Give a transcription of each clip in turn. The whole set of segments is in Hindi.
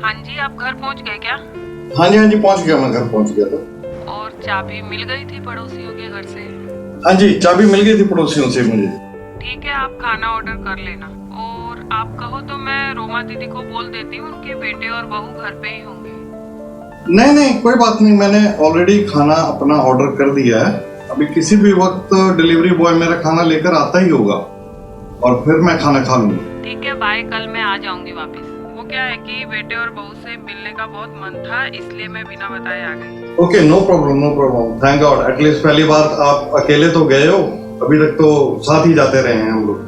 हाँ जी, आप घर पहुंच गए क्या? हाँ जी पहुंच गया, मैं घर पहुंच गया था। और चाबी मिल गई थी पड़ोसियों के घर से? हाँ जी, चाबी मिल गई थी पड़ोसियों से मुझे। ठीक है, आप खाना ऑर्डर कर लेना। और आप कहो तो मैं रोमा दीदी को बोल देती हूँ, उनके बेटे और बहू घर पे ही होंगे। नहीं नहीं, कोई बात नहीं, मैंने ऑलरेडी खाना अपना ऑर्डर कर दिया है। अभी किसी भी वक्त डिलीवरी बॉय मेरा खाना लेकर आता ही होगा और फिर मैं खाना खा लूंगा। ठीक है, बाय। कल मैं आ जाऊंगी वापस। वो क्या है कि बेटे और बहू से मिलने का बहुत मन था, इसलिए मैं बिना बताए आ गई। Okay, no problem no problem. Thank God, at least पहली बार आप अकेले तो गए हो। अभी तक तो साथ ही जाते रहे हैं हम लोग।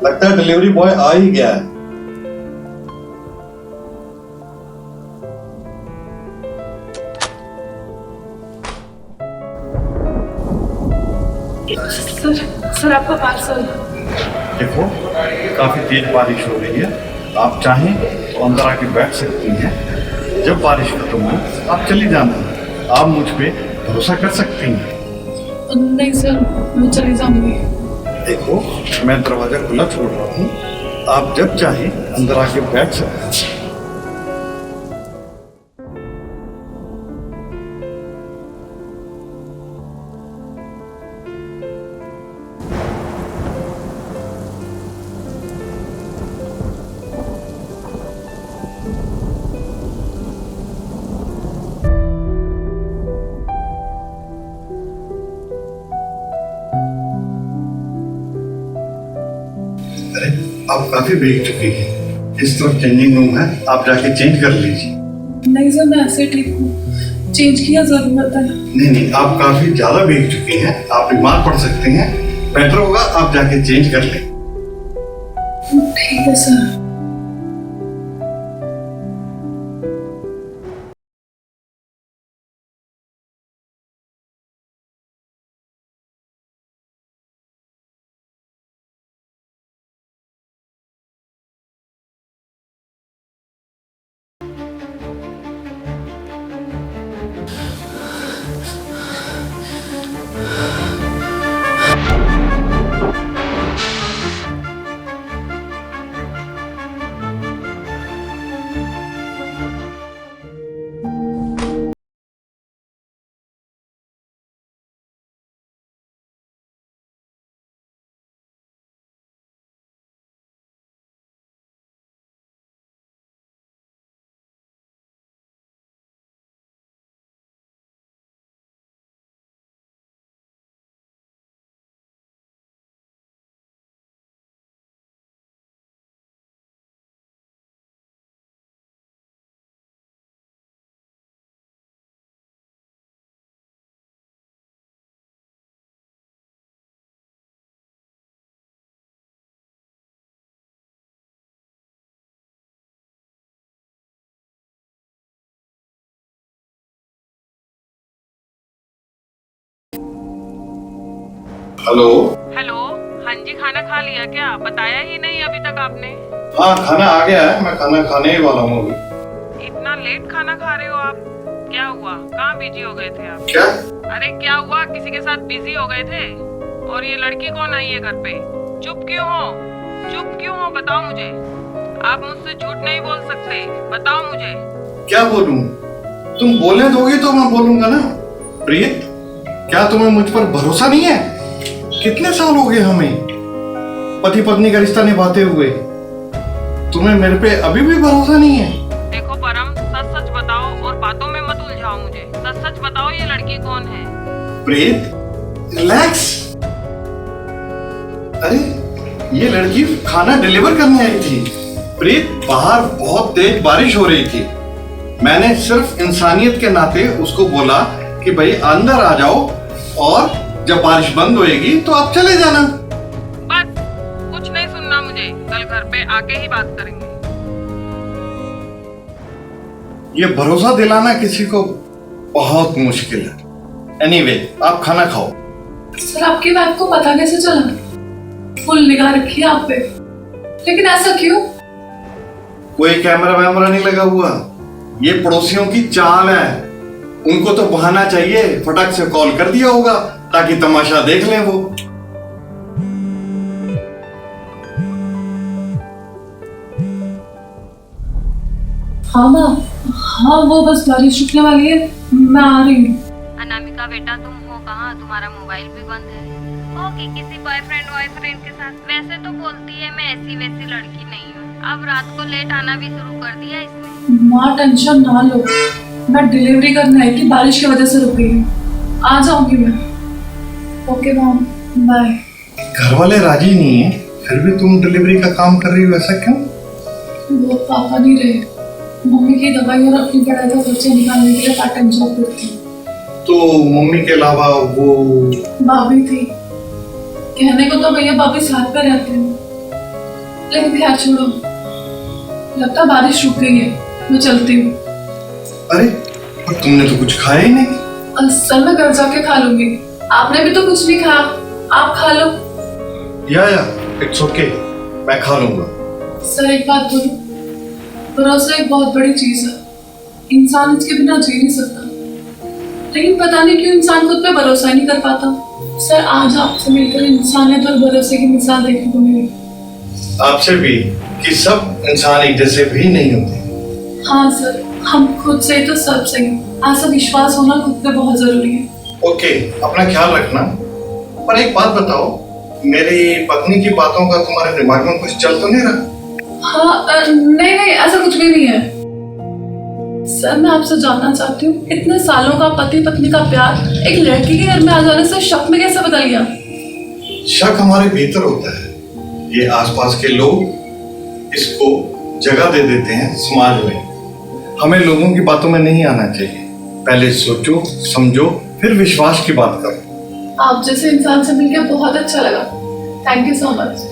लगता है डिलीवरी बॉय आ ही गया है। सर आपका पार्सल। देखो, काफी तेज बारिश हो रही है। आप चाहें तो अंदर आके बैठ सकती हैं। जब बारिश खत्म हो आप चली जाना। आप मुझ पे भरोसा कर सकती हैं। नहीं सर, मैं चली जाऊंगी। देखो, मैं दरवाजा खुला छोड़ रहा हूँ। आप जब चाहे अंदर आके बैठ सकते हैं। आप काफी भीग चुकी है। इस तरफ चेंजिंग रूम है, आप जाके चेंज कर लीजिए। नहीं सर, मैं ऐसे ठीक हूँ। चेंज की जरूरत है? नहीं, आप काफी ज्यादा भीग चुकी हैं, आप बीमार पड़ सकती हैं। बेटर होगा आप जाके चेंज कर लें। ठीक है सर। हेलो। हेलो। हाँ जी, खाना खा लिया क्या? बताया ही नहीं अभी तक आपने। हाँ, खाना आ गया है, मैं खाना खाने ही वाला हूँ अभी। इतना लेट खाना खा रहे हो आप? क्या हुआ? कहाँ बिजी हो गए थे आप? क्या? अरे क्या हुआ, किसी के साथ बिजी हो गए थे? और ये लड़की कौन आई है घर पे? चुप क्यों हो? चुप क्यों हो, बताओ मुझे। आप मुझसे झूठ नहीं बोल सकते, बताओ मुझे। क्या बोलूं? तुम बोलने दोगी तो मैं बोलूंगा ना। प्रीत, क्या तुम्हें मुझ पर भरोसा नहीं है? कितने साल हो गए हमें पति पत्नी का रिश्ता निभाते हुए, तुम्हें मेरे पे अभी भी भरोसा नहीं है? देखो परम, सच सच बताओ और बातों में मत उलझाओ मुझे। सच सच बताओ, ये लड़की कौन है? प्रीत, रिलैक्स। अरे, ये लड़की खाना डिलीवर करने आई थी। प्रीत, बाहर बहुत तेज बारिश हो रही थी। मैंने सिर्फ इंसानियत के नाते उसको बोला कि भाई अंदर आ जाओ और जब बारिश बंद होएगी तो आप चले जाना। बस, कुछ नहीं सुनना मुझे। कल घर पे आके ही बात करेंगे। ये भरोसा दिलाना किसी को बहुत मुश्किल है। एनीवे, आप खाना खाओ। सर आपकी वाइफ को पता कैसे चला? फुल निगाह रखी है आप पे, लेकिन ऐसा क्यों? कोई कैमरा वैमरा नहीं लगा हुआ। ये पड़ोसियों की चाल है। उनको तो बहाना चाहिए, फटाक से कॉल कर दिया होगा ताकि तमाशा देख लें वो। हाँ माँ, हाँ वो बस बारिश रुकने वाली है, मैं आ रही हूँ। अनामिका बेटा तुम हो कहाँ? तुम्हारा मोबाइल भी बंद है। होगी किसी बॉयफ्रेंड के साथ। वैसे तो बोलती है मैं ऐसी वैसी लड़की नहीं हूँ। अब रात को लेट आना भी शुरू कर दिया इसने। माँ टेंशन ना लो, मैं डिलीवरी करने आई थी, बारिश की वजह से रुक गई हूँ, आ जाऊंगी मैं। Okay mom, bye. घर वाले राजी नहीं है, फिर भी तुम डिलीवरी का काम कर रही हो, ऐसा क्यों? वो पापा नहीं रहे, मम्मी की दवाई और अपनी पढ़ाई का खर्चा निकालने के लिए पार्ट टाइम जॉब करती हूँ। तो मम्मी के अलावा वो भाभी थी, कहने को तो भैया भाभी साथ में रहते हैं, लेकिन खैर छोड़ो, लगता बारिश रुक गई है, मैं चलती हूँ। अरे पर तुमने तो कुछ खाया ही नहीं। सर मैं घर जाके खा लूंगी, आपने भी तो कुछ नहीं खाया, आप खा लो। या इट्स ओके, मैं खा लूंगा। सर एक बात बोलूं, भरोसा एक बहुत बड़ी चीज है, इंसान इसके बिना जी नहीं सकता, लेकिन पता नहीं क्यों इंसान खुद पे भरोसा ही नहीं कर पाता। सर आज आपसे मिलकर इंसानियत और भरोसे की मिसाल देखने को मिली। आपसे भी कि सब इंसान एक जैसे भी नहीं होते। हाँ सर, हम खुद से ही तो सब सही, ऐसा विश्वास होना खुद पे बहुत जरूरी है। ओके, अपना ख्याल रखना। पर एक बात बताओ, मेरी पत्नी की बातों का तुम्हारे दिमाग में कुछ चल तो नहीं रहा? हाँ नहीं नहीं, ऐसा कुछ भी नहीं है। सर मैं आपसे जानना चाहती हूँ, इतने सालों का पति पत्नी का प्यार एक लड़की के घर में आ जाने से शक में कैसे बदल गया? शक हमारे भीतर होता है, ये आसपास के लोग इसको जगह दे देते हैं समाज में। हमें लोगों की बातों में नहीं आना चाहिए, पहले सोचो समझो फिर विश्वास की बात करो। आप जैसे इंसान से मिलकर बहुत अच्छा लगा, थैंक यू सो मच।